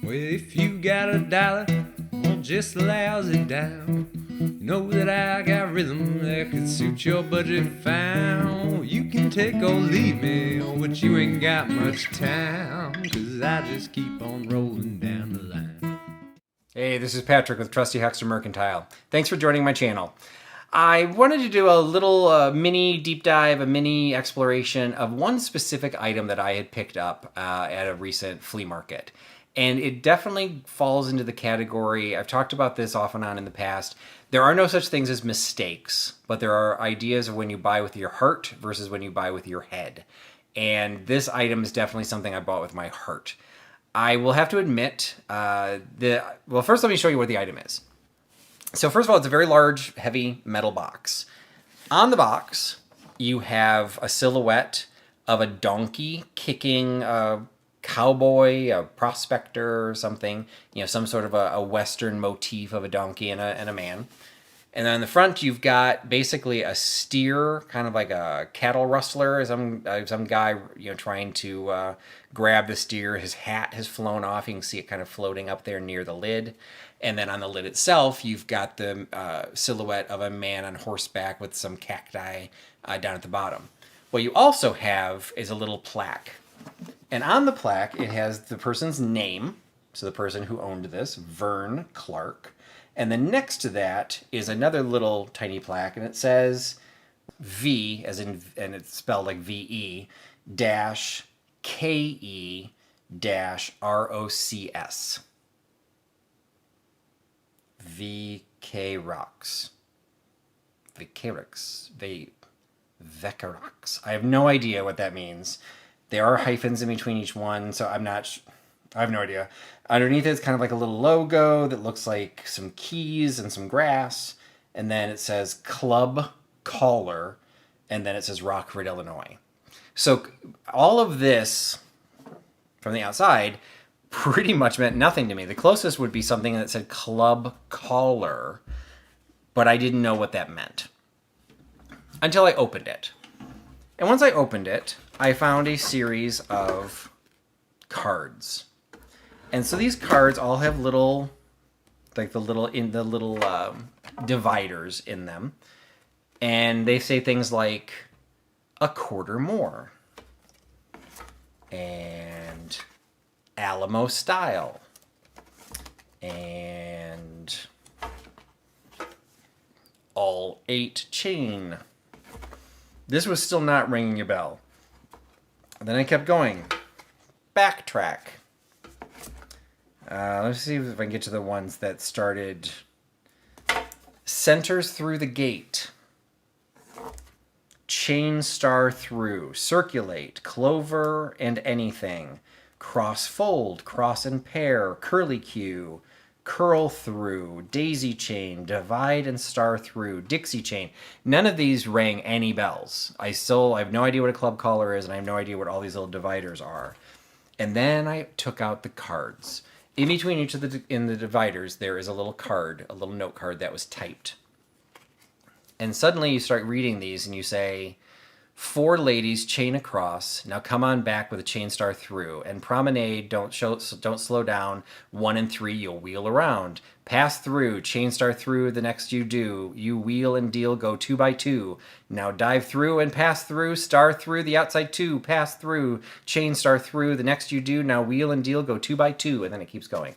Well, if you got a dollar, well, just lousy down. You know that I got rhythm that could suit your budget fine. You can take or leave me, but you ain't got much time, 'cause I just keep on rolling down the line. Hey, this is Patrick with Trusty Huckster Mercantile. Thanks for joining my channel. I wanted to do a little mini deep dive, a mini exploration of one specific item that I had picked up at a recent flea market. And it definitely falls into the category, I've talked about this off and on in the past, there are no such things as mistakes, but there are ideas of when you buy with your heart versus when you buy with your head. And this item is definitely something I bought with my heart. I will have to admit, well, first let me show you what the item is. So first of all, it's a very large, heavy metal box. On the box, you have a silhouette of a donkey kicking a cowboy, a prospector or something, you know, some sort of a Western motif of a donkey and a man. And then on the front, you've got basically a steer, kind of like a cattle rustler, some guy, you know, trying to grab the steer. His hat has flown off. You can see it kind of floating up there near the lid. And then on the lid itself, you've got the silhouette of a man on horseback with some cacti down at the bottom. What you also have is a little plaque. And on the plaque, it has the person's name, so the person who owned this, Vern Clark. And then next to that is another little tiny plaque, and it says V, as in, and it's spelled like VE, dash KE dash ROCS. VK Rocks. Vicarix. Vecarax. I have no idea what that means. There are hyphens in between each one, so I have no idea. Underneath it's kind of like a little logo that looks like some keys and some grass. And then it says Club Caller. And then it says Rockford, Illinois. So all of this from the outside pretty much meant nothing to me. The closest would be something that said Club Caller, but I didn't know what that meant until I opened it. And once I opened it, I found a series of cards. And so these cards all have little, like the little dividers in them. And they say things like a quarter more. And Alamo style. And all 8 chain. This was still not ringing a bell. And then I kept going. Backtrack. Let's see if I can get to the ones that started. Centers through the gate. Chain star through. Circulate. Clover and anything. Cross fold. Cross and pair. Curly Q. Curl through, daisy chain, divide and star through, Dixie chain. None of these rang any bells. I have no idea what a club caller is, and I have no idea what all these little dividers are. And then I took out the cards. In between each of the dividers, there is a little card, a little note card that was typed. And suddenly you start reading these and you say, 4 ladies chain across. Now come on back with a chain star through. And promenade, don't slow down. 1 and 3, you'll wheel around. Pass through, chain star through, the next you do. You wheel and deal, go 2 by 2. Now dive through and pass through, star through, the outside 2, pass through, chain star through, the next you do. Now wheel and deal, go 2 by 2, and then it keeps going.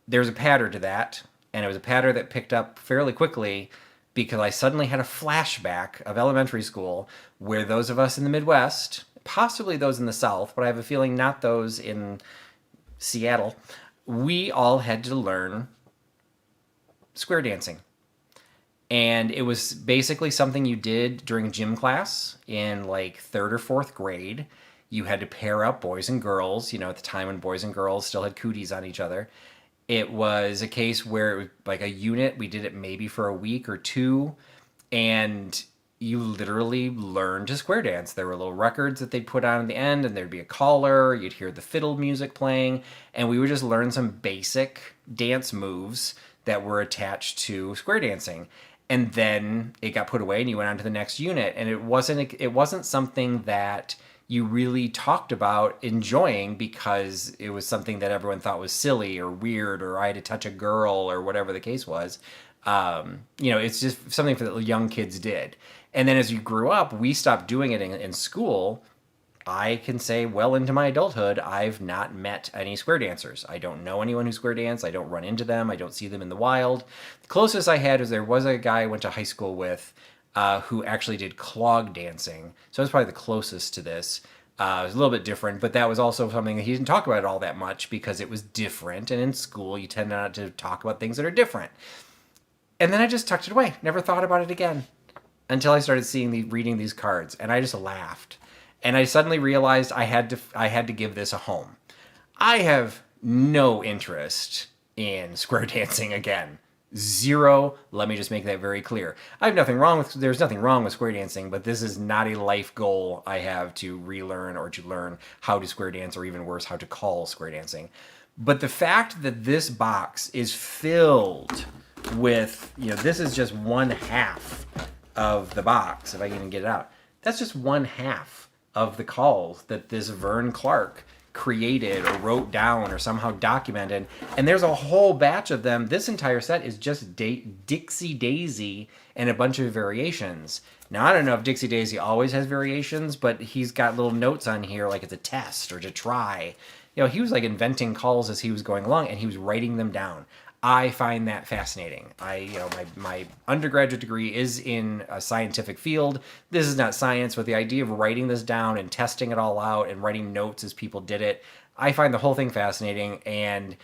There's a pattern to that, and it was a pattern that picked up fairly quickly, because I suddenly had a flashback of elementary school where those of us in the Midwest, possibly those in the South, but I have a feeling not those in Seattle, we all had to learn square dancing. And it was basically something you did during gym class in like 3rd or 4th grade. You had to pair up boys and girls, you know, at the time when boys and girls still had cooties on each other. It was a case where it was like a unit. We did it maybe for a week or 2, and you literally learned to square dance. There were little records that they'd put on at the end, and there'd be a caller. You'd hear the fiddle music playing, and we would just learn some basic dance moves that were attached to square dancing. And then it got put away, and you went on to the next unit. And it wasn't something that you really talked about enjoying because it was something that everyone thought was silly or weird, or I had to touch a girl or whatever the case was. It's just something that young kids did. And then as you grew up, we stopped doing it in school. I can say well into my adulthood, I've not met any square dancers. I don't know anyone who square dance. I don't run into them. I don't see them in the wild. The closest I had was there was a guy I went to high school with who actually did clog dancing. So that's probably the closest to this. It was a little bit different, but that was also something that he didn't talk about it all that much because it was different. And in school, you tend not to talk about things that are different. And then I just tucked it away. Never thought about it again until I started reading these cards. And I just laughed. And I suddenly realized I had to give this a home. I have no interest in square dancing again. Zero. Let me just make that very clear. There's nothing wrong with square dancing, but this is not a life goal I have to relearn or to learn how to square dance, or even worse, how to call square dancing. But the fact that this box is filled with, this is just one half of the box, if I can even get it out. That's just one half of the calls that this Vern Clark created or wrote down or somehow documented. And there's a whole batch of them. This entire set is just Dixie Daisy and a bunch of variations. Now, I don't know if Dixie Daisy always has variations, but he's got little notes on here like it's a test or to try. He was like inventing calls as he was going along, and he was writing them down. I find that fascinating. My undergraduate degree is in a scientific field. This is not science, but the idea of writing this down and testing it all out and writing notes as people did it, I find the whole thing fascinating. And,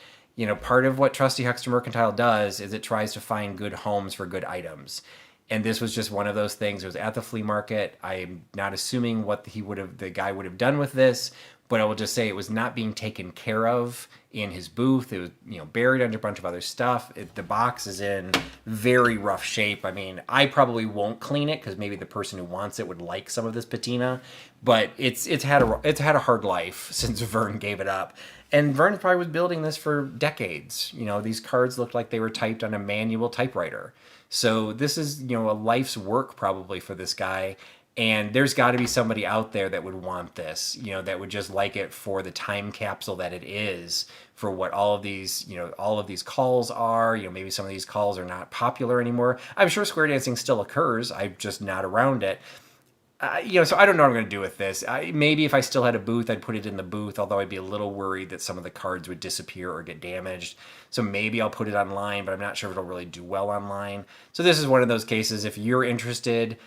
part of what Trusty Huckster Mercantile does is it tries to find good homes for good items. And this was just one of those things. It was at the flea market. I'm not assuming what the guy would have done with this, but I will just say it was not being taken care of in his booth. It was, buried under a bunch of other stuff. The box is in very rough shape. I mean, I probably won't clean it because maybe the person who wants it would like some of this patina, but it's had a hard life since Vern gave it up. And Vern probably was building this for decades. These cards looked like they were typed on a manual typewriter. So this is, a life's work probably for this guy. And there's got to be somebody out there that would want this, that would just like it for the time capsule that it is, for what all of these calls are. Maybe some of these calls are not popular anymore. I'm sure square dancing still occurs. I'm just not around it. So I don't know what I'm going to do with this. Maybe if I still had a booth, I'd put it in the booth, although I'd be a little worried that some of the cards would disappear or get damaged. So maybe I'll put it online, but I'm not sure if it'll really do well online. So this is one of those cases. If you're interested,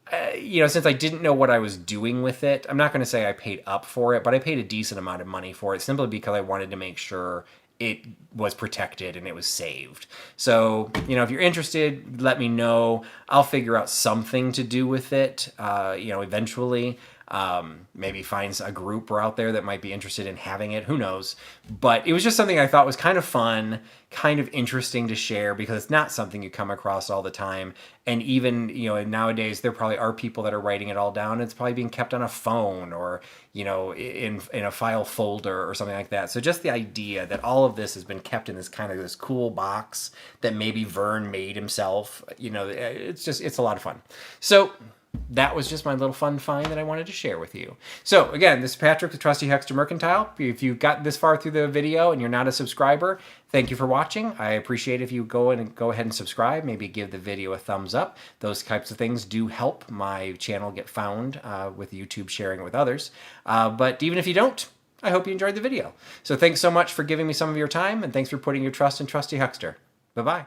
since I didn't know what I was doing with it, I'm not going to say I paid up for it, but I paid a decent amount of money for it simply because I wanted to make sure it was protected and it was saved. So, if you're interested, let me know. I'll figure out something to do with it, eventually. Maybe find a group out there that might be interested in having it. Who knows? But it was just something I thought was kind of fun, kind of interesting to share because it's not something you come across all the time. And even, nowadays there probably are people that are writing it all down. It's probably being kept on a phone or, in a file folder or something like that. So just the idea that all of this has been kept in this cool box that maybe Vern made himself, it's a lot of fun. So that was just my little fun find that I wanted to share with you. So again, this is Patrick with Trusty Huckster Mercantile. If you got this far through the video and you're not a subscriber, thank you for watching. I appreciate if you go ahead and subscribe, maybe give the video a thumbs up. Those types of things do help my channel get found with YouTube sharing it with others. But even if you don't, I hope you enjoyed the video. So thanks so much for giving me some of your time, and thanks for putting your trust in Trusty Huckster. Bye-bye.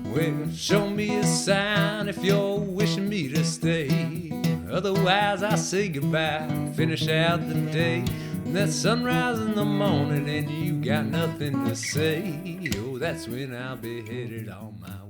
Well, show me a sign if you're wishing me to stay. Otherwise, I say goodbye and finish out the day. And that sunrise in the morning and you got nothing to say. Oh, that's when I'll be headed on my way.